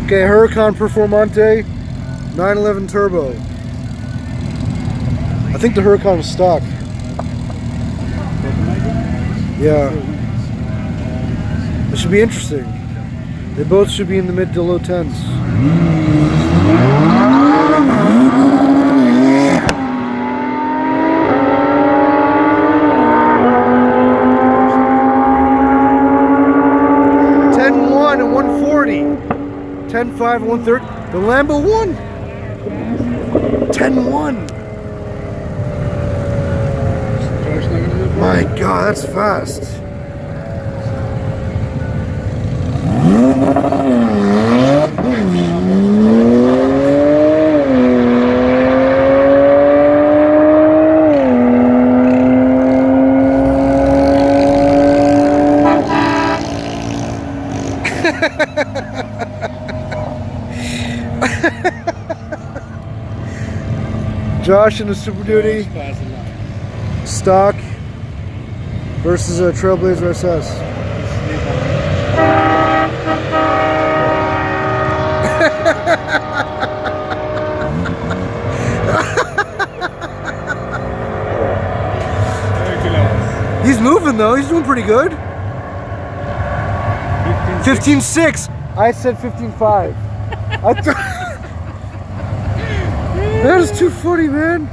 Okay, Huracan Performante 911 Turbo. I think the Huracan is stock. Yeah. It should be interesting. They both should be in the mid to low 10s. And 140, 10.5 and 130. The Lambo won. 10.1. My God, that's fast. Josh in the Super Duty stock versus a Trailblazer SS. He's moving though, he's doing pretty good. 15.6. I said 15.5. That is 240, man.